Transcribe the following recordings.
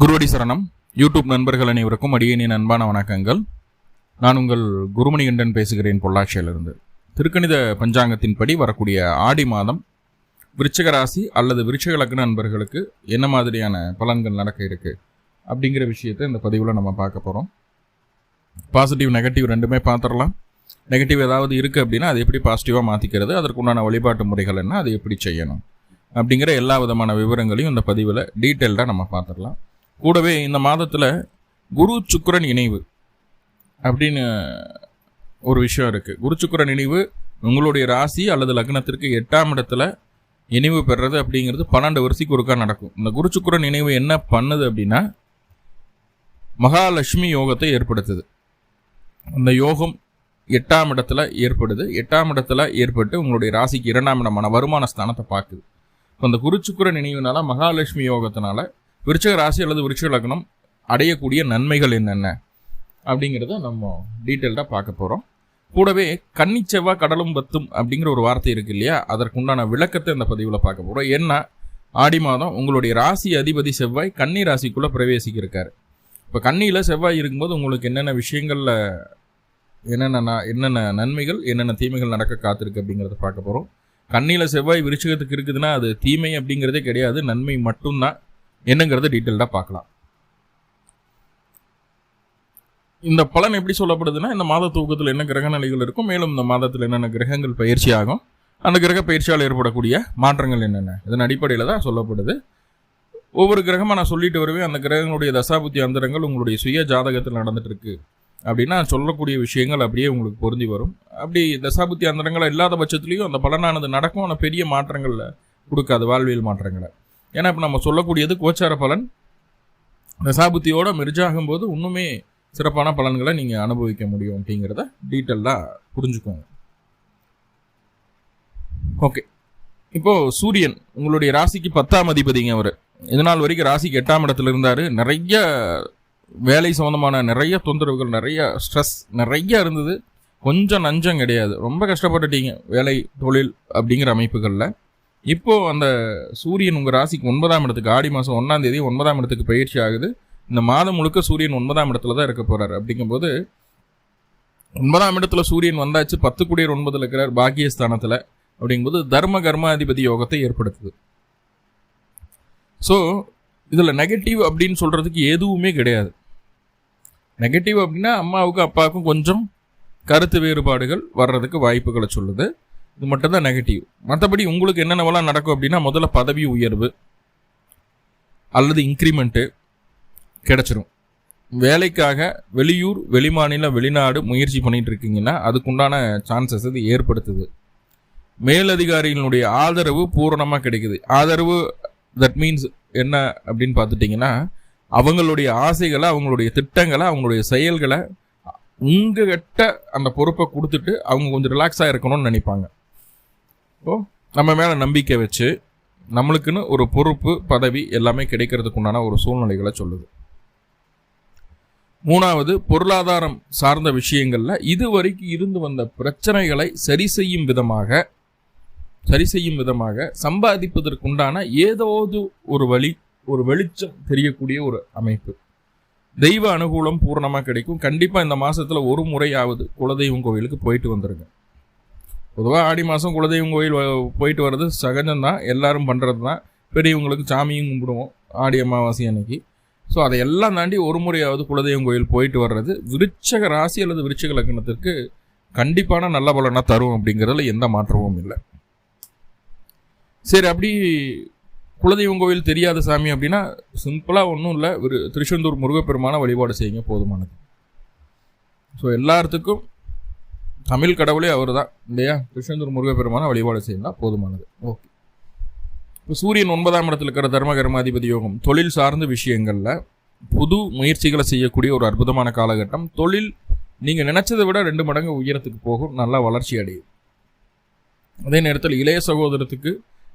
குருவடி சரணம். யூடியூப் நண்பர்கள் அனைவருக்கும் அடியேனின் அன்பான வணக்கங்கள். நான் உங்கள் குருமணிகண்டன் பேசுகிறேன், பொள்ளாச்சியிலிருந்து. திருக்கணித பஞ்சாங்கத்தின்படி வரக்கூடிய ஆடி மாதம் விருச்சிக ராசி அல்லது விருச்சிக லக்ன நண்பர்களுக்கு என்ன மாதிரியான பலன்கள் நடக்க இருக்கு அப்படிங்கிற விஷயத்தை இந்த பதிவில் நம்ம பார்க்க போகிறோம். பாசிட்டிவ் நெகட்டிவ் ரெண்டுமே பார்த்துடலாம். நெகட்டிவ் ஏதாவது இருக்குது அப்படின்னா அதை எப்படி பாசிட்டிவாக மாற்றிக்கிறது, அதற்குண்டான வழிபாட்டு முறைகள் என்ன, அதை எப்படி செய்யணும் அப்படிங்கிற எல்லா விதமான விவரங்களையும் இந்த பதிவில் டீட்டெயில்டாக நம்ம பார்த்துடலாம். கூடவே இந்த மாதத்தில் குரு சுக்கிரன் இணைவு அப்படின்னு ஒரு விஷயம் இருக்குது. குரு சுக்கிரன் இணைவு உங்களுடைய ராசி அல்லது லக்னத்திற்கு 8ஆம் இடத்துல இணைவு பெறுறது அப்படிங்கிறது 12 வருஷத்துக்கு ஒருக்கா நடக்கும். இந்த குரு சுக்கிரன் இணைவு என்ன பண்ணுது அப்படின்னா மகாலட்சுமி யோகத்தை ஏற்படுத்துது. அந்த யோகம் 8ஆம் இடத்துல ஏற்படுது. 8ஆம் இடத்துல ஏற்பட்டு உங்களுடைய ராசிக்கு 2ஆம் இடமான வருமான ஸ்தானத்தை பார்க்குது. இப்போ அந்த குரு சுக்கிரன் இணைவுனால மகாலட்சுமி யோகத்தினால விருச்சிக ராசி அல்லது விருச்சிக லக்னம் அடையக்கூடிய நன்மைகள் என்னென்ன அப்படிங்கிறத நம்ம டீட்டெயில்டாக பார்க்க போகிறோம். கூடவே கன்னி செவ்வாய் கடலும் பத்தும் அப்படிங்கிற ஒரு வார்த்தை இருக்கு இல்லையா, அதற்குண்டான விளக்கத்தை இந்த பதிவில் பார்க்க போகிறோம். ஏன்னா ஆடி மாதம் உங்களுடைய ராசி அதிபதி செவ்வாய் கன்னி ராசிக்குள்ளே பிரவேசிக்கிருக்காரு. இப்போ கன்னியில் செவ்வாய் இருக்கும்போது உங்களுக்கு என்னென்ன விஷயங்களில் என்னென்ன நன்மைகள் என்னென்ன தீமைகள் நடக்க காத்திருக்கு அப்படிங்கிறத பார்க்க போகிறோம். கன்னியில் செவ்வாய் விருச்சிகத்துக்கு இருக்குதுன்னா அது தீமை அப்படிங்கிறதே கிடையாது, நன்மை மட்டும்தான். என்னங்கிறத டீட்டெயில்டாக பார்க்கலாம். இந்த பலன் எப்படி சொல்லப்படுதுன்னா, இந்த மாத தூக்கத்தில் என்ன கிரக நிலைகள் இருக்கும், மேலும் இந்த மாதத்தில் என்னென்ன கிரகங்கள் பயிற்சி ஆகும், அந்த கிரக பயிற்சியால் ஏற்படக்கூடிய மாற்றங்கள் என்னென்ன, இதன் அடிப்படையில் தான் சொல்லப்படுது. ஒவ்வொரு கிரகமாக நான் சொல்லிட்டு வருவேன். அந்த கிரகங்களுடைய தசாபுத்தி அந்தரங்கள் உங்களுடைய சுய ஜாதகத்தில் நடந்துட்டு இருக்கு அப்படின்னா சொல்லக்கூடிய விஷயங்கள் அப்படியே உங்களுக்கு பொருந்தி வரும். அப்படி தசாபுத்தி அந்தரங்கள் இல்லாத பட்சத்துலேயும் அந்த பலனானது நடக்கும். ஆனால் பெரிய மாற்றங்களில் கொடுக்காது, வாழ்வியல் மாற்றங்களை. ஏன்னா இப்போ நம்ம சொல்லக்கூடியது கோச்சார பலன். தசாபுத்தியோட மெர்ஜாகும் போது இன்னுமே சிறப்பான பலன்களை நீங்கள் அனுபவிக்க முடியும் அப்படிங்கிறத டீட்டெயிலாக புரிஞ்சுக்கோங்க. ஓகே, இப்போது சூரியன் உங்களுடைய ராசிக்கு 10ஆம் அதிபதிங்க. அவர் இதனால் வரைக்கும் ராசிக்கு 8ஆம் இடத்துல இருந்தார். நிறைய வேலை சம்மந்தமான நிறைய தொந்தரவுகள், நிறைய ஸ்ட்ரெஸ் நிறைய இருந்தது. கொஞ்சம் நஞ்சம் கிடையாது, ரொம்ப கஷ்டப்பட்டுட்டீங்க வேலை தொழில் அப்படிங்கிற அமைப்புகளில். இப்போது அந்த சூரியன் உங்கள் ராசிக்கு 9ஆம் இடத்துக்கு ஆடி மாதம் 1ஆம் தேதி 9ஆம் இடத்துக்கு பயிற்சி ஆகுது. இந்த மாதம் முழுக்க சூரியன் 9ஆம் இடத்துல தான் இருக்க போகிறார். அப்படிங்கும்போது 9ஆம் இடத்துல சூரியன் வந்தாச்சு, 10 கூடியர் 9 இருக்கிறார் பாக்கியஸ்தானத்தில். அப்படிங்கும்போது தர்ம கர்மாதிபதி யோகத்தை ஏற்படுத்துது. ஸோ இதில் நெகட்டிவ் அப்படின்னு சொல்கிறதுக்கு எதுவுமே கிடையாது. நெகட்டிவ் அப்படின்னா அம்மாவுக்கும் அப்பாவுக்கும் கொஞ்சம் கருத்து வேறுபாடுகள் வர்றதுக்கு வாய்ப்புகளை சொல்லுது. இது மட்டும்தான் நெகட்டிவ். மற்றபடி உங்களுக்கு என்னென்னவெல்லாம் நடக்கும் அப்படின்னா, முதல்ல பதவி உயர்வு அல்லது இன்க்ரிமெண்ட்டு கிடைச்சிரும். வேலைக்காக வெளியூர் வெளிமாநில வெளிநாடு முயற்சி பண்ணிட்டு இருக்கீங்கன்னா அதுக்குண்டான சான்சஸ் இது ஏற்படுத்துது. மேலதிகாரிகளுடைய ஆதரவு பூரணமாக கிடைக்குது. ஆதரவு தட் மீன்ஸ் என்ன அப்படின்னு பார்த்துட்டிங்கன்னா, அவங்களுடைய ஆசைகளை, அவங்களுடைய திட்டங்களை, அவங்களுடைய செயல்களை உங்ககிட்ட அந்த பொறுப்பை கொடுத்துட்டு அவங்க கொஞ்சம் ரிலாக்ஸாக இருக்கணும்னு நினைப்பாங்க. ஸோ நம்ம மேலே நம்பிக்கை வச்சு நம்மளுக்குன்னு ஒரு பொறுப்பு பதவி எல்லாமே கிடைக்கிறதுக்கு உண்டான ஒரு சூழ்நிலைகளை சொல்லுது. 3வது, பொருளாதாரம் சார்ந்த விஷயங்களில் இதுவரைக்கும் இருந்து வந்த பிரச்சனைகளை சரி செய்யும் விதமாக சம்பாதிப்பதற்குண்டான ஏதாவது ஒரு வழி, ஒரு வெளிச்சம் தெரியக்கூடிய ஒரு அமைப்பு. தெய்வ அனுகூலம் பூர்ணமாக கிடைக்கும். கண்டிப்பாக இந்த மாதத்தில் ஒரு முறையாவது குலதெய்வம் கோவிலுக்கு போயிட்டு வந்துடுங்க. பொதுவாக ஆடி மாதம் குலதெய்வம் கோயில் போயிட்டு வர்றது சகஜம்தான், எல்லாரும் பண்ணுறது தான். பெரியவங்களுக்கு சாமியும் கும்பிடுவோம் ஆடி அமாவாசை அன்னைக்கு. ஸோ அதையெல்லாம் தாண்டி ஒரு முறையாவது குலதெய்வம் கோயில் போயிட்டு வர்றது விருச்சிக ராசி அல்லது விருச்சிக லக்னத்திற்கு கண்டிப்பான நல்ல பலனாக தரும் அப்படிங்கிறதுல எந்த மாற்றமும் இல்லை. சரி, அப்படி குலதெய்வம் கோவில் தெரியாத சாமி அப்படின்னா சிம்பிளாக ஒன்றும் இல்லை, திருச்செந்தூர் முருகப்பெருமான வழிபாடு செய்யுங்க, போதுமானது. ஸோ எல்லாத்துக்கும் தமிழ் கடவுளே அவர் தான் இல்லையா, திருச்செந்தூர் முருகப்பெருமான வழிபாடு செய்யலாம், போதுமானது. ஓகே, இப்போ சூரியன் 9ஆம் இடத்துல இருக்கிற தர்ம கர்மாதிபதி யோகம் தொழில் சார்ந்த விஷயங்களில் புது முயற்சிகளை செய்யக்கூடிய ஒரு அற்புதமான காலகட்டம். தொழில் நீங்கள் நினைச்சதை விட 2 மடங்கு உயரத்துக்கு போகும், நல்லா வளர்ச்சி அடையும். அதே நேரத்தில் இளைய சகோதரத்துக்கு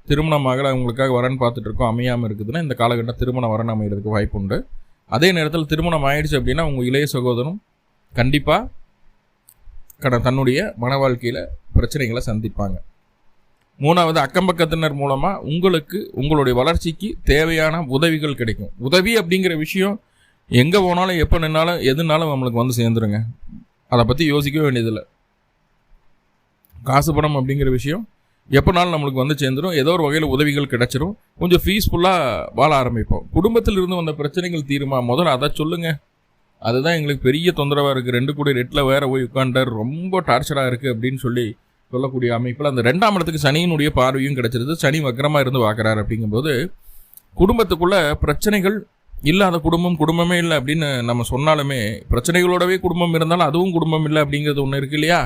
திருமணமாக அவங்களுக்காக வரன் பார்த்துட்டு இருக்கோம், அமையாமல் இருக்குதுன்னா இந்த காலகட்டம் திருமண வரன் அமைகிறதுக்கு வாய்ப்பு உண்டு. அதே நேரத்தில் திருமணம் ஆயிடுச்சு அப்படின்னா உங்கள் இளைய சகோதரனும் கண்டிப்பாக தன்னுடைய மன வாழ்க்கையில் பிரச்சனைகளை சந்திப்பாங்க. மூணாவது அக்கம்பக்கத்தினர் மூலமா உங்களுக்கு உங்களுடைய வளர்ச்சிக்கு தேவையான உதவிகள் கிடைக்கும். உதவி அப்படிங்கிற விஷயம் எங்க போனாலும் எப்ப நின்னாலும் எதுனாலும் நம்மளுக்கு வந்து சேர்ந்துருங்க. அதை பத்தி யோசிக்கவே வேண்டியதில்லை. காசு பணம் அப்படிங்கிற விஷயம் எப்போனாலும் நம்மளுக்கு வந்து சேர்ந்துடும். ஏதோ ஒரு வகையில் உதவிகள் கிடைச்சிரும். கொஞ்சம் பீஸ்ஃபுல்லாக வாழ ஆரம்பிப்போம். குடும்பத்தில் இருந்து வந்த பிரச்சனைகள் தீருமா, முதல்ல அதை சொல்லுங்க. அதுதான் எங்களுக்கு பெரிய தொந்தரவாக இருக்குது. 2 கோடி ரெட்டில் வேற போய் உட்காண்டார், ரொம்ப டார்ச்சராக இருக்குது அப்படின்னு சொல்லக்கூடிய அமைப்பில் அந்த 2ஆம் இடத்துக்கு சனியினுடைய பார்வையும் கிடைச்சிருது. சனி வக்கரமாக இருந்து பார்க்குறாரு. அப்படிங்கும்போது குடும்பத்துக்குள்ள பிரச்சனைகள் இல்லாத குடும்பமே இல்லை அப்படின்னு நம்ம சொன்னாலுமே, பிரச்சனைகளோடவே குடும்பம் இருந்தாலும் அதுவும் குடும்பம் இல்லை அப்படிங்கிறது ஒன்று இருக்கு இல்லையா?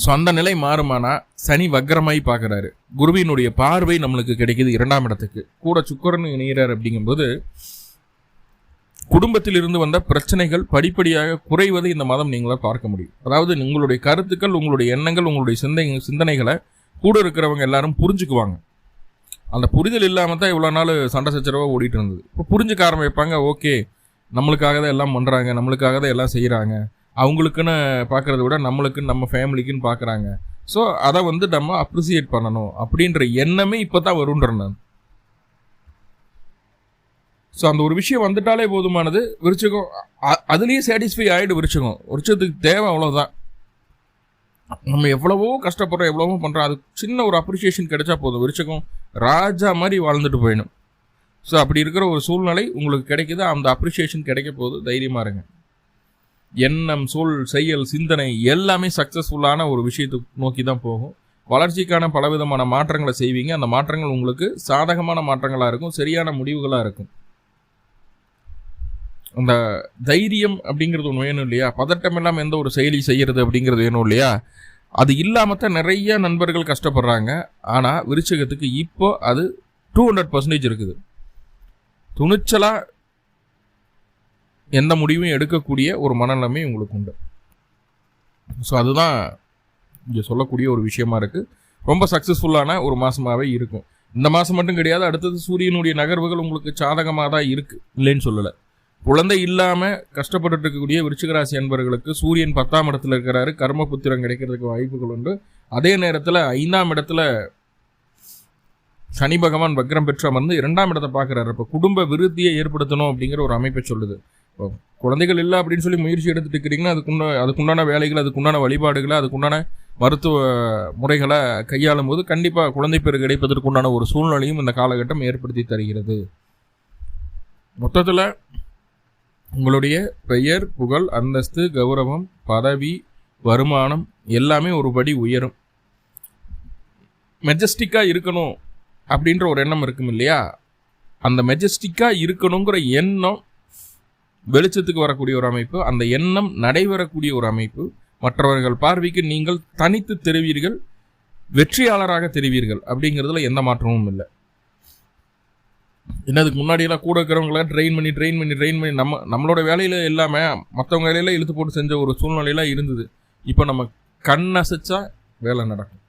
ஸோ அந்த நிலை மாறுமானா சனி வக்ரமாய் பார்க்குறாரு. குருவினுடைய பார்வை நம்மளுக்கு கிடைக்கிது 2ஆம் இடத்துக்கு, கூட சுக்கிரன் இணைகிறார். அப்படிங்கும்போது குடும்பத்தில் இருந்து வந்த பிரச்சனைகள் படிப்படியாக குறைவதை இந்த மாதம் நீங்களால் பார்க்க முடியும். அதாவது உங்களுடைய கருத்துக்கள், உங்களுடைய எண்ணங்கள், உங்களுடைய சிந்தனைகளை கூட இருக்கிறவங்க எல்லாரும் புரிஞ்சுக்குவாங்க. அந்த புரிதல் இல்லாமல் தான் இவ்வளோ நாள் சண்டை சச்சரவாக ஓடிட்டு இருந்தது. இப்போ புரிஞ்சுக்க ஆரம்பிப்பாங்க. ஓகே, நம்மளுக்காக தான் எல்லாம் பண்ணுறாங்க, நம்மளுக்காக தான் எல்லாம் செய்கிறாங்க, அவங்களுக்குன்னு பார்க்குறத விட நம்மளுக்குன்னு நம்ம ஃபேமிலிக்குன்னு பார்க்குறாங்க. ஸோ அதை வந்து நம்ம அப்ரிசியேட் பண்ணணும் அப்படின்ற எண்ணமே இப்போ தான் வருன்றேன் நான். ஸோ அந்த ஒரு விஷயம் வந்துட்டாலே போதுமானது. விருச்சிகம் அதுலேயே சாட்டிஸ்ஃபை ஆகிடு. விருச்சத்துக்கு தேவை அவ்வளோதான். நம்ம எவ்வளவோ கஷ்டப்படுறோம், எவ்வளவோ பண்ணுறோம், அது சின்ன ஒரு அப்ரிசியேஷன் கிடைச்சா போதும். விருச்சிகம் ராஜா மாதிரி வாழ்ந்துட்டு போயிடும். ஸோ அப்படி இருக்கிற ஒரு சூழ்நிலை உங்களுக்கு கிடைக்குது. அந்த அப்ரிசியேஷன் கிடைக்க போகுது. தைரியமாக இருங்க. எண்ணம், சொல், செயல், சிந்தனை எல்லாமே சக்ஸஸ்ஃபுல்லான ஒரு விஷயத்தை நோக்கி தான் போகும். வளர்ச்சிக்கான பலவிதமான மாற்றங்களை செய்வீங்க. அந்த மாற்றங்கள் உங்களுக்கு சாதகமான மாற்றங்களாக இருக்கும், சரியான முடிவுகளாக இருக்கும். அந்த தைரியம் அப்படிங்கிறது ஒன்று வேணும் இல்லையா? பதட்டம் இல்லாமல் எந்த ஒரு செயலி செய்கிறது அப்படிங்கிறது வேணும் இல்லையா? அது இல்லாமத்தான் நிறைய நண்பர்கள் கஷ்டப்படுறாங்க. ஆனால் விருச்சிகத்துக்கு இப்போ அது 200% இருக்குது. துணிச்சலாக எந்த முடிவும் எடுக்கக்கூடிய ஒரு மனநிலைமை உங்களுக்கு உண்டு. ஸோ அதுதான் இங்கே சொல்லக்கூடிய ஒரு விஷயமா இருக்குது. ரொம்ப சக்ஸஸ்ஃபுல்லான ஒரு மாதமாகவே இருக்கும். இந்த மாதம் மட்டும் கிடையாது, அடுத்தது சூரியனுடைய நகர்வுகள் உங்களுக்கு சாதகமாக தான் இருக்குது, இல்லைன்னு சொல்லலை. குழந்தை இல்லாமல் கஷ்டப்பட்டு இருக்கக்கூடிய விருச்சிகராசி அன்பர்களுக்கு சூரியன் 10ஆம் இடத்துல இருக்கிறாரு. கர்மபுத்திரம் கிடைக்கிறதுக்கு வாய்ப்புகள் உண்டு. அதே நேரத்தில் 5ஆம் இடத்துல சனி பகவான் வக்ரம் பெற்று அமர்ந்து 2ஆம் இடத்தை பார்க்குறாரு. இப்போ குடும்ப விருத்தியை ஏற்படுத்தணும் அப்படிங்கிற ஒரு அமைப்பை சொல்லுது. குழந்தைகள் இல்லை அப்படின்னு சொல்லி முயற்சி எடுத்துட்டு இருக்கிறீங்கன்னா அதுக்குண்டான வேலைகள், அதுக்குண்டான வழிபாடுகளை, அதுக்குண்டான மருத்துவ முறைகளை கையாளும் போது கண்டிப்பாக குழந்தை பேர் கிடைப்பதற்குண்டான ஒரு சூழ்நிலையும் இந்த காலகட்டம் ஏற்படுத்தி தருகிறது. மொத்தத்தில் உங்களுடைய பெயர், புகழ், அந்தஸ்து, கௌரவம், பதவி, வருமானம் எல்லாமே ஒரு படி உயரும். மெஜஸ்டிக்காக இருக்கணும் அப்படின்ற ஒரு எண்ணம் இருக்கும் இல்லையா? அந்த மெஜஸ்டிக்காக இருக்கணுங்கிற எண்ணம் வெளிச்சத்துக்கு வரக்கூடிய ஒரு அமைப்பு, அந்த எண்ணம் நடைபெறக்கூடிய ஒரு அமைப்பு. மற்றவர்கள் பார்வைக்கு நீங்கள் தனித்து தெரிவீர்கள், வெற்றியாளராக தெரிவீர்கள். அப்படிங்கிறதுல எந்த மாற்றமும் இல்லை. என்னதுக்கு முன்னாடியெல்லாம் கூட இருக்கிறவங்கள ட்ரெயின் பண்ணி நம்மளோட வேலையில் இல்லாமல் மற்றவங்க வேலையில இழுத்து போட்டு செஞ்ச ஒரு சூழ்நிலையெல்லாம் இருந்தது. இப்போ நம்ம கண்ணசைச்சா வேலை நடக்கும்.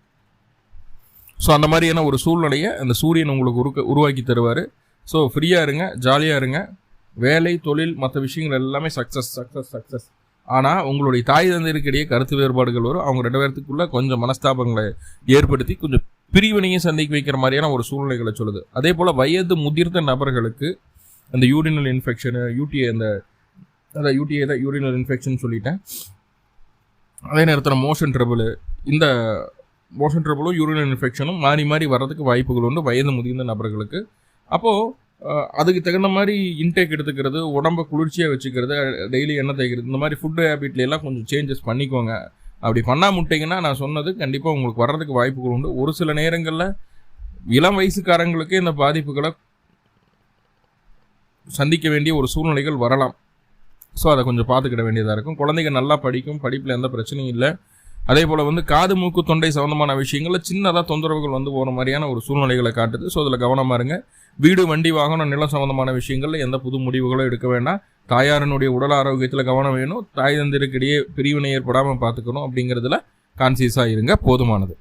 ஸோ அந்த மாதிரியான ஒரு சூழ்நிலையை அந்த சூரியன் உங்களுக்கு உருவாக்கி தருவார். ஸோ ஃப்ரீயாக இருங்க, ஜாலியாக இருங்க. வேலை, தொழில், மற்ற விஷயங்கள் எல்லாமே சக்ஸஸ். ஆனால் உங்களுடைய தாய் தந்தையருக்கிடையே கருத்து வேறுபாடுகள் வரும். அவங்க 2 பேர்த்துக்குள்ள கொஞ்சம் மனஸ்தாபங்களை ஏற்படுத்தி கொஞ்சம் பிரிவினையும் சந்திக்க வைக்கிற மாதிரியான ஒரு சூழ்நிலைகளை சொல்லுது. அதே போல் வயது முதிர்ந்த நபர்களுக்கு அந்த யூரினல் இன்ஃபெக்ஷனு, யூடிஐ தான் யூரினல் இன்ஃபெக்ஷன் சொல்லிட்டேன். அதே நேரத்தில் மோஷன் ட்ரபிளும் யூரினல் இன்ஃபெக்ஷனும் மாறி வர்றதுக்கு வாய்ப்புகள் உண்டு வயது முதிர்ந்த நபர்களுக்கு. அப்போது அதுக்கு தகுந்த மாதிரி இன்டேக் எடுத்துக்கிறது, உடம்பை குளிர்ச்சியாக வச்சுக்கிறது, டெய்லி எண்ணெய் தேய்க்கிறது, இந்த மாதிரி ஃபுட்டு ஹேபிட்லாம் கொஞ்சம் சேஞ்சஸ் பண்ணிக்கோங்க. அப்படி பண்ணாமுட்டிங்கன்னா நான் சொன்னது கண்டிப்பாக உங்களுக்கு வர்றதுக்கு வாய்ப்புகள் உண்டு. ஒரு சில நேரங்களில் இளம் வயசுக்காரங்களுக்கே இந்த பாதிப்புகளை சந்திக்க வேண்டிய ஒரு சூழ்நிலைகள் வரலாம். ஸோ அதை கொஞ்சம் பார்த்துக்கிட வேண்டியதாக இருக்கும். குழந்தைங்க நல்லா படிக்கும், படிப்பில் எந்த பிரச்சனையும் இல்லை. அதே போல் காது, மூக்கு, தொண்டை சம்மந்தமான விஷயங்களில் சின்னதாக தொந்தரவுகள் போகிற மாதிரியான ஒரு சூழ்நிலைகளை காட்டுது. ஸோ அதில் கவனமாக இருங்க. வீடு, வண்டி, வாகனம், நிலம் சம்மந்தமான விஷயங்களில் எந்த புது முடிவுகளும் எடுக்க வேண்டாம். தாயாரனுடைய உடல் ஆரோக்கியத்தில் கவனம் வேணும். தாய் தந்தையருக்கிடையே பிரிவினை ஏற்படாமல் பார்த்துக்கணும். அப்படிங்கிறதுல கான்சியஸாக இருங்க, போதுமானது.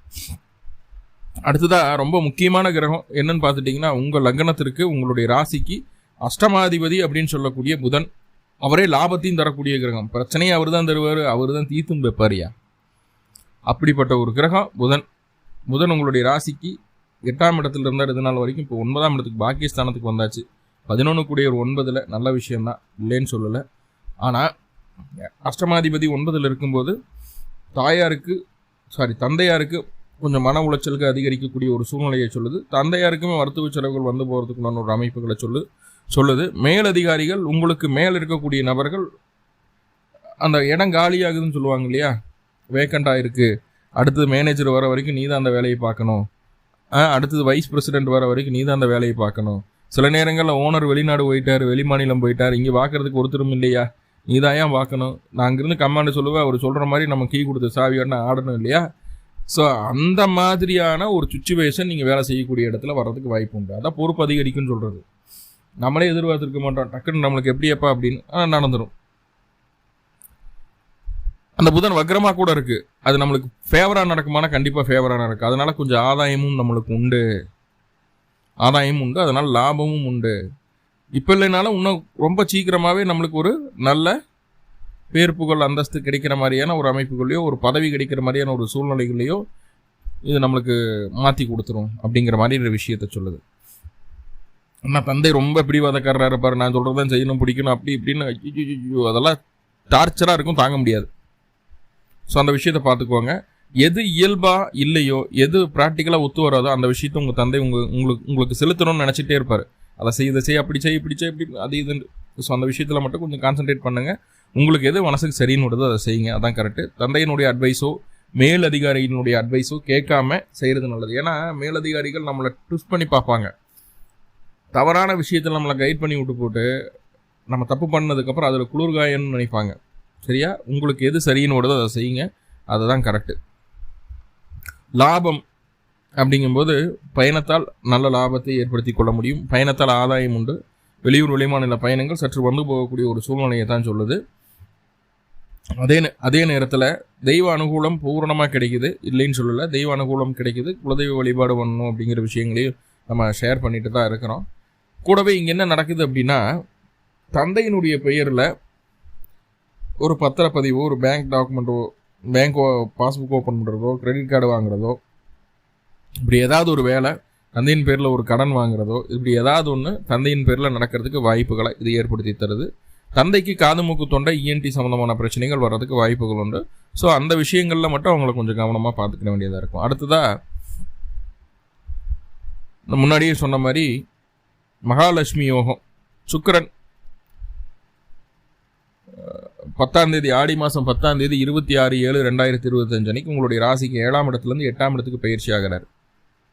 அடுத்ததாக ரொம்ப முக்கியமான கிரகம் என்னன்னு பார்த்துட்டிங்கன்னா, உங்கள் லக்னத்திற்கு, உங்களுடைய ராசிக்கு அஷ்டமாதிபதி அப்படின்னு சொல்லக்கூடிய புதன். அவரே லாபத்தையும் தரக்கூடிய கிரகம். பிரச்சனையை அவர் தான் தருவார், அவர் தான் தீர்த்தும் வைப்பாரியா. அப்படிப்பட்ட ஒரு கிரகம் புதன். புதன் உங்களுடைய ராசிக்கு 8ஆம் இடத்துல இருந்தார் இது நாள் வரைக்கும். இப்போ 9ஆம் இடத்துக்கு பாக்கியஸ்தானத்துக்கு வந்தாச்சு. 11 கூடிய ஒரு 9ல் நல்ல விஷயம்தான், இல்லைன்னு சொல்லலை. ஆனால் அஷ்டமாதிபதி 9ல் இருக்கும்போது தந்தையாருக்கு கொஞ்சம் மன உளைச்சலுக்கு அதிகரிக்கக்கூடிய ஒரு சூழ்நிலையை சொல்லுது. தந்தையாருக்குமே மருத்துவ செலவுகள் வந்து போகிறதுக்குண்டான ஒரு அமைப்புகளை சொல்லுது. மேலதிகாரிகள், உங்களுக்கு மேல் இருக்கக்கூடிய நபர்கள், அந்த இடம் காலியாகுதுன்னு சொல்லுவாங்க இல்லையா, வேக்கண்டாக இருக்குது, அடுத்தது மேனேஜர் வர வரைக்கும் நீ தான் அந்த வேலையை பார்க்கணும், அடுத்தது வைஸ் பிரசிடென்ட் வர வரைக்கும் நீ தான் அந்த வேலையை பார்க்கணும், சில நேரங்களில் ஓனர் வெளிநாடு போயிட்டார், வெளி மாநிலம் போயிட்டார், இங்கே பார்க்கறதுக்கு ஒருத்தரும் இல்லையா, நீ தான் ஏன் பார்க்கணும், நான் அங்கேருந்து கமாண்டு சொல்லுவேன், அவர் சொல்கிற மாதிரி நம்ம கீ கொடுத்து சாவியாட்னா ஆடணும் இல்லையா. ஸோ அந்த மாதிரியான ஒரு சுச்சுவேஷன் நீங்கள் வேலை செய்யக்கூடிய இடத்துல வர்றதுக்கு வாய்ப்பு உண்டு. அதான் பொறுப்பு அதிகரிக்குன்னு சொல்கிறது. நம்மளே எதிர்பார்த்துருக்க மாட்டோம், டக்குன்னு நம்மளுக்கு எப்படியப்பா அப்படின்னு நடந்துடும். அந்த புதன் வக்ரமாக கூட இருக்குது, அது நம்மளுக்கு ஃபேவராக நடக்குமானா கண்டிப்பாக ஃபேவராக நடக்கும். அதனால கொஞ்சம் ஆதாயமும் நம்மளுக்கு உண்டு, அதனால் லாபமும் உண்டு. இப்போ இல்லைனாலும் இன்னும் ரொம்ப சீக்கிரமாகவே நம்மளுக்கு ஒரு நல்ல பேர் புகழ் அந்தஸ்து கிடைக்கிற மாதிரியான ஒரு அமைப்புகளையோ, ஒரு பதவி கிடைக்கிற மாதிரியான ஒரு சூழ்நிலைகளையோ இது நம்மளுக்கு மாற்றி கொடுத்துரும் அப்படிங்கிற மாதிரி ஒரு விஷயத்த சொல்லுது. ஆனால் தந்தை ரொம்ப பிடிவாதக்காரராக இருப்பார், நான் சொல்கிறதான் செய்யணும், பிடிக்கணும், அப்படி இப்படின்னு ஐயோ அதெல்லாம் டார்ச்சராக இருக்கும், தாங்க முடியாது. ஸோ அந்த விஷயத்தை பார்த்துக்குவாங்க. எது இயல்பாக இல்லையோ, எது ப்ராக்டிக்கலாக ஒத்து வராதோ அந்த விஷயத்தை உங்கள் தந்தை உங்களுக்கு செலுத்தணும்னு நினச்சிட்டே இருப்பார். அதை செய், அப்படி செய், இப்படி அது இது. ஸோ அந்த விஷயத்தில் மட்டும் கொஞ்சம் கான்சன்ட்ரேட் பண்ணுங்கள். உங்களுக்கு எது மனசுக்கு சரின்னு வருதோ அதை செய்யுங்க, அதான் கரெக்டு. தந்தையினுடைய அட்வைஸோ மேலதிகாரியினுடைய அட்வைஸோ கேட்காம செய்கிறது நல்லது. ஏன்னா மேலதிகாரிகள் நம்மளை ட்விஸ்ட் பண்ணி பார்ப்பாங்க, தவறான விஷயத்தில் நம்மளை கைட் பண்ணி விட்டு போட்டு நம்ம தப்பு பண்ணதுக்கப்புறம் அதில் குளிர்காயன்னு நினைப்பாங்க. சரியா, உங்களுக்கு எது சரின்னு வருதோ அதை செய்யுங்க, அதுதான் கரெக்டு. லாபம் அப்படிங்கும்போது பயணத்தால் நல்ல லாபத்தை ஏற்படுத்தி கொள்ள முடியும், பயணத்தால் ஆதாயம் உண்டு. வெளியூர் வெளிமாநில பயணங்கள் சற்று வந்து போகக்கூடிய ஒரு சூழ்நிலையை தான் சொல்லுது. அதே நேரத்தில் தெய்வ அனுகூலம் பூரணமாக கிடைக்குது, இல்லைன்னு சொல்லலை, தெய்வ அனுகூலம் கிடைக்குது. குலதெய்வ வழிபாடு பண்ணணும் அப்படிங்கிற விஷயங்களையும் நம்ம ஷேர் பண்ணிட்டு தான் இருக்கிறோம். கூடவே இங்கே என்ன நடக்குது அப்படின்னா, தந்தையினுடைய பெயரில் ஒரு பத்திரப்பதிவோ, ஒரு பேங்க் டாக்குமெண்ட்டோ, பேங்க் பாஸ்புக் ஓப்பன் பண்ணுறதோ, கிரெடிட் கார்டு வாங்குறதோ, இப்படி ஏதாவது ஒரு வேலை, தந்தையின் பேரில் ஒரு கடன் வாங்குறதோ, இப்படி ஏதாவது ஒன்று தந்தையின் பேரில் நடக்கிறதுக்கு வாய்ப்புகளை இது ஏற்படுத்தி தருது. தந்தைக்கு காது மூக்கு தொண்டை இஎன்டி சம்மந்தமான பிரச்சனைகள் வர்றதுக்கு வாய்ப்புகள் உண்டு. ஸோ அந்த விஷயங்களில் மட்டும் அவங்கள கொஞ்சம் கவனமாக பார்த்துக்க வேண்டியதாக இருக்கும். அடுத்ததாக முன்னாடியே சொன்ன மாதிரி மகாலட்சுமி யோகம், சுக்கிரன் 10ஆம் தேதி, ஆடி மாதம் 10ஆம் தேதி 26/7/2025 அன்னைக்கு உங்களுடைய ராசிக்கு 7ஆம் இடத்துலேருந்து 8ஆம் இடத்துக்கு பயிற்சி ஆகிறார்.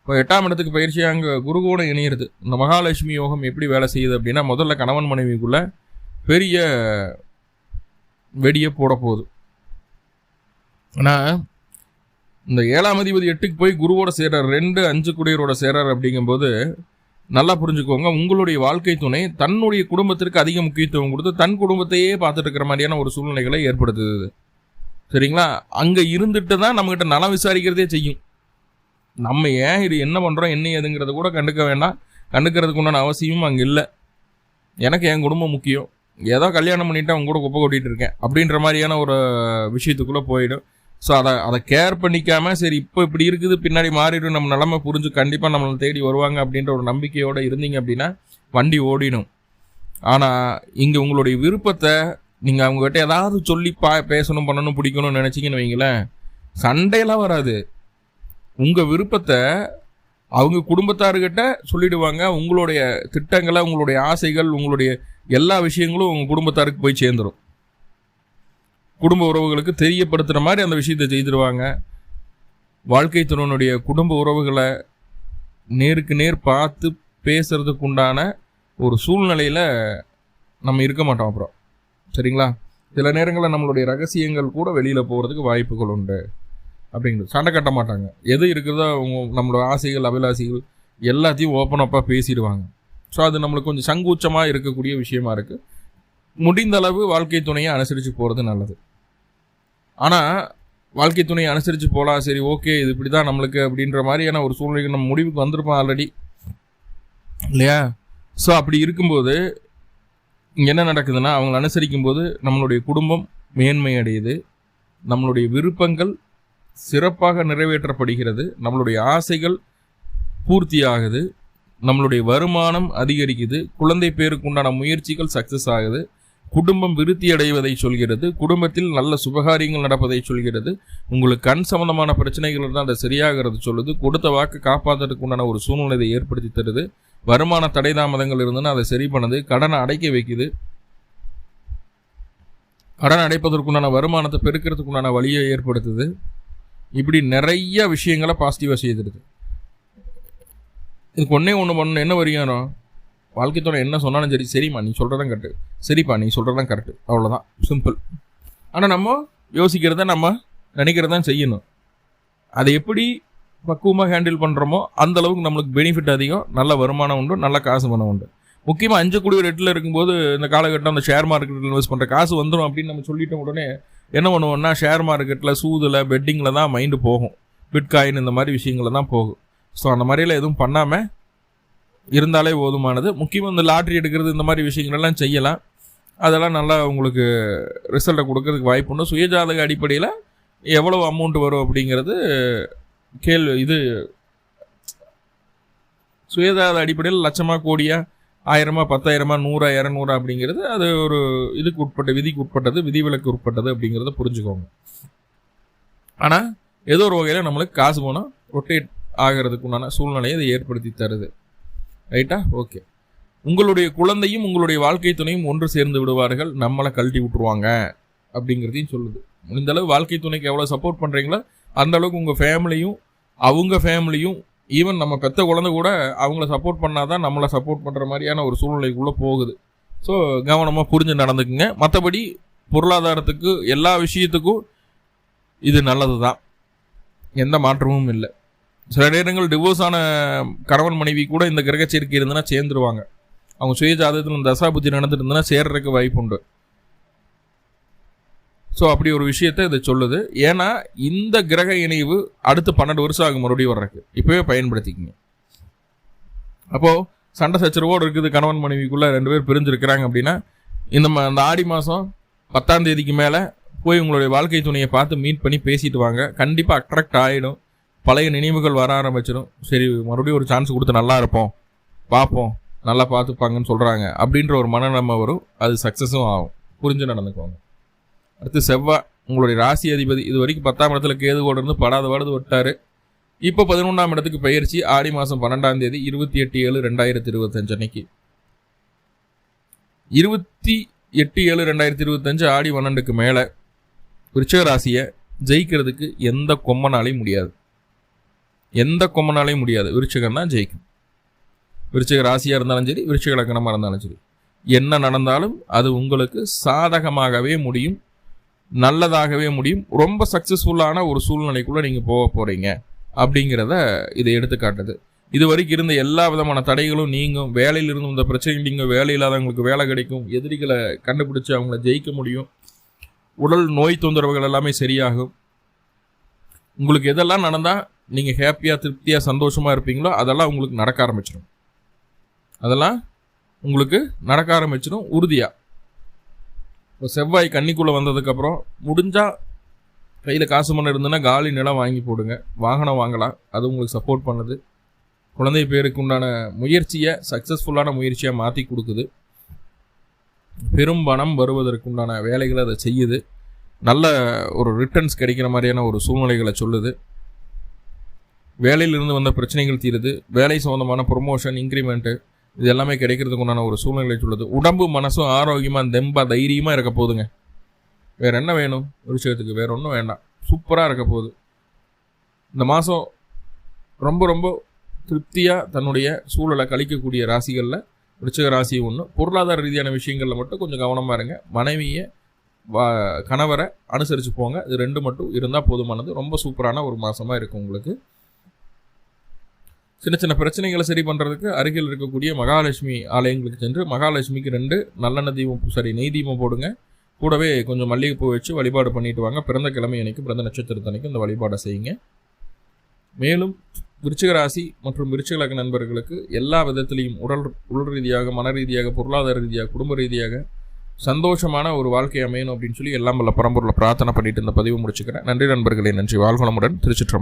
இப்போ 8ஆம் இடத்துக்கு பயிற்சியாக அங்கே குருவோட இணையிறது. இந்த மகாலட்சுமி யோகம் எப்படி வேலை செய்யுது அப்படின்னா, முதல்ல கணவன் மனைவிக்குள்ள பெரிய வெடியை போட போகுது. ஆனால் இந்த 7ஆம் அதிபதி 8க்கு போய் குருவோட சேர்றார், 2-5 குடியரோட சேர்றார். அப்படிங்கும்போது நல்லா புரிஞ்சுக்கோங்க, உங்களுடைய வாழ்க்கை துணை தன்னுடைய குடும்பத்திற்கு அதிக முக்கியத்துவம் கொடுத்து தன் குடும்பத்தையே பார்த்துட்டு இருக்கிற மாதிரியான ஒரு சூழ்நிலைகளை ஏற்படுத்துது. சரிங்களா, அங்கே இருந்துட்டு தான் நம்மகிட்ட நலம் விசாரிக்கிறதே செய்யும். நம்ம ஏன் இது என்ன பண்ணுறோம் என்ன ஏதுங்கிறத கூட கண்டுக்க வேண்டாம், கண்டுக்கிறதுக்கு உண்டான அவசியமும் அங்கே இல்லை. எனக்கு என் குடும்பம் முக்கியம், ஏதோ கல்யாணம் பண்ணிவிட்டு அவங்க கூட குப்பை கொட்டிகிட்டு இருக்கேன் அப்படின்ற மாதிரியான ஒரு விஷயத்துக்குள்ளே போயிடும். ஸோ அதை கேர் பண்ணிக்காமல், சரி இப்போ இப்படி இருக்குது, பின்னாடி மாறிடும், நம்ம நிலமை புரிஞ்சு கண்டிப்பாக நம்மளை தேடி வருவாங்க அப்படின்ற ஒரு நம்பிக்கையோடு இருந்தீங்க அப்படின்னா வண்டி ஓடிடும். ஆனால் இங்கே உங்களுடைய விருப்பத்தை நீங்கள் அவங்ககிட்ட ஏதாவது சொல்லி பேசணும், பண்ணணும், பிடிக்கணும்னு நினச்சிங்கன்னு வைங்களேன், சண்டையெல்லாம் வராது. உங்கள் விருப்பத்தை அவங்க குடும்பத்தார்கிட்ட சொல்லிடுவாங்க. உங்களுடைய திட்டங்களை, உங்களுடைய ஆசைகள், உங்களுடைய எல்லா விஷயங்களும் உங்கள் குடும்பத்தாருக்கு போய் சேர்ந்துடும். குடும்ப உறவுகளுக்கு தெரியப்படுத்துகிற மாதிரி அந்த விஷயத்தை செய்திருவாங்க. வாழ்க்கை துணையினுடைய குடும்ப உறவுகளை நேருக்கு நேர் பார்த்து பேசுறதுக்கு உண்டான ஒரு சூழ்நிலையில் நம்ம இருக்க மாட்டோம் அப்புறம். சரிங்களா, சில நேரங்களில் நம்மளுடைய ரகசியங்கள் கூட வெளியில் போகிறதுக்கு வாய்ப்புகள் உண்டு. அப்படிங்கிறது சண்டை கட்ட மாட்டாங்க, எது இருக்கிறதோ நம்மளோட ஆசைகள் அபிலாசைகள் எல்லாத்தையும் ஓப்பன் அப்பாக பேசிடுவாங்க. ஸோ அது நம்மளுக்கு கொஞ்சம் சங்கூச்சமாக இருக்கக்கூடிய விஷயமா இருக்குது. முடிந்த அளவு வாழ்க்கை துணையை அனுசரித்து போகிறது நல்லது. ஆனால் வாழ்க்கை துணையை அனுசரித்து போகலாம், சரி ஓகே இது இப்படி தான் நம்மளுக்கு அப்படின்ற மாதிரியான ஒரு சூழ்நிலைக்கு நம்ம முடிவுக்கு வந்திருப்போம் ஆல்ரெடி இல்லையா. ஸோ அப்படி இருக்கும்போது இங்கே என்ன நடக்குதுன்னா, அவங்களை அனுசரிக்கும் போது நம்மளுடைய குடும்பம் மேன்மை அடையுது, நம்மளுடைய விருப்பங்கள் சிறப்பாக நிறைவேற்றப்படுகிறது, நம்மளுடைய ஆசைகள் பூர்த்தி ஆகுது, நம்மளுடைய வருமானம் அதிகரிக்குது, குழந்தை பேருக்கு உண்டான முயற்சிகள் சக்சஸ் ஆகுது, குடும்பம் விருத்தி அடைவதை சொல்கிறது, குடும்பத்தில் நல்ல சுபகாரியங்கள் நடப்பதை சொல்கிறது, உங்களுக்கு கண் சம்பந்தமான பிரச்சனைகள் இருந்தால் அதை சரியாகிறது சொல்லுது, கொடுத்த வாக்கு காப்பாற்றுறதுக்கு உண்டான ஒரு சூழ்நிலையை ஏற்படுத்தி தருது, வருமான தடை தாமதங்கள் இருந்ததுன்னா அதை சரி பண்ணுது, கடனை அடைக்க வைக்குது, கடன் அடைப்பதற்குண்டான வருமானத்தை பெருக்கிறதுக்குண்டான வழியை ஏற்படுத்துது. இப்படி நிறைய விஷயங்களை பாசிட்டிவாக செய்திருது. இதுக்கு ஒன்றே ஒன்று பண்ணணும், என்ன வரையும் வாழ்க்கைத்தோட என்ன சொன்னாலும் சரி, சரிம்மா நீ சொல்கிறதான் கரெக்டு, சரிப்பா நீ சொல்கிறதான் கரெக்டு, அவ்வளோதான், சிம்பிள். ஆனால் நம்ம யோசிக்கிறத நம்ம நினைக்கிறதான் செய்யணும். அதை எப்படி பக்குவமாக ஹேண்டில் பண்ணுறோமோ அந்த அளவுக்கு நம்மளுக்கு பெனிஃபிட் அதிகம், நல்ல வருமானம் உண்டு, நல்ல காசு பணம் உண்டு. முக்கியமாக 5 கோடி ரேட்டில் இருக்கும்போது இந்த காலகட்டம் அந்த ஷேர் மார்க்கெட்டில் இன்வெஸ்ட் பண்ணுற காசு வந்துடும் அப்படின்னு நம்ம சொல்லிட்ட உடனே என்ன பண்ணுவோம்னா, ஷேர் மார்க்கெட்டில் சூதில் பெட்டிங்கில் தான் மைண்டு போகும், பிட்காயின் இந்த மாதிரி விஷயங்களில் தான் போகும். ஸோ அந்த மாதிரிலாம் எதுவும் பண்ணாமல் இருந்தாலே போதுமானது. முக்கியமாக இந்த லாட்ரி எடுக்கிறது இந்த மாதிரி விஷயங்களெல்லாம் செய்யலாம், அதெல்லாம் நல்லா உங்களுக்கு ரிசல்ட்டை கொடுக்கறதுக்கு வாய்ப்பு உண்டு. சுயஜாதக அடிப்படையில் எவ்வளவு அமௌண்ட் வரும் அப்படிங்கிறது இது சுயஜாதக அடிப்படையில் லட்சமாக கோடியா 1000 10,000 100 200 அப்படிங்கிறது அது ஒரு இதுக்கு உட்பட்ட விதிக்கு உட்பட்டது, விதிவிலக்கு உட்பட்டது அப்படிங்கிறத புரிஞ்சுக்கோங்க. ஆனால் ஏதோ ஒரு வகையில் நம்மளுக்கு காசு போனால் ரொட்டேட் ஆகிறதுக்கு உண்டான சூழ்நிலையை அதை ஏற்படுத்தி தருது. ரைட்டா? ஓகே. உங்களுடைய குழந்தையும் உங்களுடைய வாழ்க்கை துணையும் ஒன்று சேர்ந்து விடுவார்கள், நம்மளை கழட்டி விட்டுருவாங்க அப்படிங்கிறதையும் சொல்லுது. இந்த அளவு வாழ்க்கை துணைக்கு எவ்வளோ சப்போர்ட் பண்ணுறீங்களோ அந்த அளவுக்கு உங்கள் ஃபேமிலியும் அவங்க ஃபேமிலியும் ஈவன் நம்ம பெற்ற குழந்தை கூட அவங்கள சப்போர்ட் பண்ணாதான் நம்மளை சப்போர்ட் பண்ணுற மாதிரியான ஒரு சூழ்நிலைக்குள்ளே போகுது. ஸோ கவனமாக புரிஞ்சு நடந்துக்குங்க. மற்றபடி பொருளாதாரத்துக்கு எல்லா விஷயத்துக்கும் இது நல்லது தான், எந்த மாற்றமும் இல்லை. சில நேரங்கள் டிவோர்ஸ் ஆன கணவன் மனைவி கூட இந்த கிரக சேர்க்கை இருந்ததுன்னா சேர்ந்துருவாங்க. அவங்க சுய ஜாதகத்தில் தசாபுத்தி நடந்துட்டு இருந்ததுன்னா சேர்றதுக்கு வாய்ப்பு உண்டு. ஸோ அப்படி ஒரு விஷயத்த இதை சொல்லுது. ஏன்னா இந்த கிரக இணைவு அடுத்து 12 வருஷம் ஆகும் மறுபடியும் வர்றதுக்கு, இப்போவே பயன்படுத்திக்கிங்க. அப்போது சண்டை சச்சரவோடு இருக்குது கணவன் மனைவிக்குள்ளே 2 பேர் பிரிஞ்சிருக்கிறாங்க அப்படின்னா இந்த ஆடி மாதம் 10ஆம் தேதிக்கு மேலே போய் உங்களுடைய வாழ்க்கை துணையை பார்த்து மீட் பண்ணி பேசிட்டு வாங்க. கண்டிப்பாக அட்ராக்ட் ஆகிடும், பழைய நினைவுகள் வர ஆரம்பிச்சிடும். சரி மறுபடியும் ஒரு சான்ஸ் கொடுத்து நல்லா இருப்போம், பார்ப்போம், நல்லா பார்த்துப்பாங்கன்னு சொல்கிறாங்க அப்படின்ற ஒரு மனநிலைமை வரும். அது சக்ஸஸும் ஆகும். புரிஞ்சு நடந்துக்குவாங்க. அடுத்து செவ்வாய், உங்களுடைய ராசி அதிபதி. இது வரைக்கும் 10ஆம் இடத்துல கேதுவோடு இருந்து படாத பாடு விட்டார். இப்போ 11ஆம் இடத்துக்கு பயிற்சி. ஆடி மாதம் 12ஆம் தேதி 28/7/2025 அன்னைக்கு 28/7/2025 ஆடி 12க்கு மேலே விருச்சிக ராசியை ஜெயிக்கிறதுக்கு எந்த கொம்பனாலையும் முடியாது, எந்த கொம்பனாலையும் முடியாது. விருச்சிகம் தான் ஜெயிக்கும். விருச்சிக ராசியாக இருந்தாலும் சரி, விருச்சிக லக்னமாக இருந்தாலும் சரி, என்ன நடந்தாலும் அது உங்களுக்கு சாதகமாகவே முடியும், நல்லதாகவே முடியும். ரொம்ப சக்ஸஸ்ஃபுல்லான ஒரு சூழ்நிலைக்குள்ளே நீங்கள் போக போகிறீங்க அப்படிங்கிறத இதை எடுத்துக்காட்டுது. இது வரைக்கும் இருந்த எல்லா விதமான தடைகளும் நீங்கும். வேலையில் இருந்து இந்த பிரச்சனை நீங்கள் வேலை இல்லாதவங்களுக்கு வேலை கிடைக்கும், எதிரிகளை கண்டுபிடிச்சி அவங்கள ஜெயிக்க முடியும், உடல் நோய் தொந்தரவுகள் எல்லாமே சரியாகும். உங்களுக்கு எதெல்லாம் நடந்தால் நீங்கள் ஹாப்பியாக திருப்தியாக சந்தோஷமாக இருப்பீங்களோ அதெல்லாம் உங்களுக்கு நடக்க ஆரம்பிச்சிடும். அதெல்லாம் உங்களுக்கு நடக்க ஆரம்பிச்சிடும் உறுதியாக. இப்போ செவ்வாய் கன்னிக்குள்ளே வந்ததுக்கப்புறம் முடிஞ்சால் கையில் காசு மணி இருந்ததுன்னா காலி நிலம் வாங்கி போடுங்க, வாகனம் வாங்கலாம், அது உங்களுக்கு சப்போர்ட் பண்ணுது. குழந்தை பேருக்கு உண்டான முயற்சியை சக்ஸஸ்ஃபுல்லான முயற்சியாக மாற்றி கொடுக்குது. பெரும் பணம் வருவதற்குண்டான வேலைகளை அதை செய்யுது. நல்ல ஒரு ரிட்டர்ன்ஸ் கிடைக்கிற மாதிரியான ஒரு சூழ்நிலைகளை சொல்லுது. வேலையிலிருந்து வந்த பிரச்சனைகள் தீருது. வேலை சம்மந்தமான ப்ரொமோஷன், இன்க்ரிமெண்ட்டு இது எல்லாமே கிடைக்கிறதுக்கு உண்டான ஒரு சூழ்நிலை சொல்லுது. உடம்பு மனசும் ஆரோக்கியமாக தெம்பா தைரியமாக இருக்க போகுதுங்க. வேறு என்ன வேணும் ஒரு விஷயத்துக்கு? வேறு ஒன்றும் வேண்டாம், சூப்பராக இருக்க போகுது. இந்த மாதம் ரொம்ப ரொம்ப திருப்தியாக தன்னுடைய சூழலை கழிக்கக்கூடிய ராசிகளில் விருச்சிக ராசி ஒன்று. பொருளாதார ரீதியான விஷயங்களில் மட்டும் கொஞ்சம் கவனமாக இருங்க. மனைவியை கணவரை அனுசரித்து போங்க. இது 2 மட்டும் இருந்தால் போதுமானது. ரொம்ப சூப்பரான ஒரு மாதமாக இருக்கும் உங்களுக்கு. சின்ன சின்ன பிரச்சனைகளை சரி பண்ணுறதுக்கு அருகில் இருக்கக்கூடிய மகாலட்சுமி ஆலயங்களுக்கு சென்று மகாலட்சுமிக்கு 2 நல்லெண்ணெய் தீபம், நெய் தீபம் போடுங்க. கூடவே கொஞ்சம் மல்லிகைப்பூ வச்சு வழிபாடு பண்ணிட்டு வாங்க. பிறந்த கிழமை அன்னைக்கு, பிறந்த நட்சத்திரத்தன்னைக்கு இந்த வழிபாடை செய்யுங்க. மேலும் விருச்சிக ராசி மற்றும் விருச்சிக லக்ன நண்பர்களுக்கு எல்லா விதத்திலையும் உடல் ரீதியாக, மன ரீதியாக, பொருளாதார ரீதியாக, குடும்ப ரீதியாக சந்தோஷமான ஒரு வாழ்க்கை அமையணும் அப்படின்னு சொல்லி எல்லாம் வல்ல பரம்பொருளை பிரார்த்தனை பண்ணிட்டு இந்த பதிவு முடிச்சுக்கிறேன். நன்றி நண்பர்களே, நன்றி. வாழ்வளமுடன். திருச்சிற்றம்பலம்.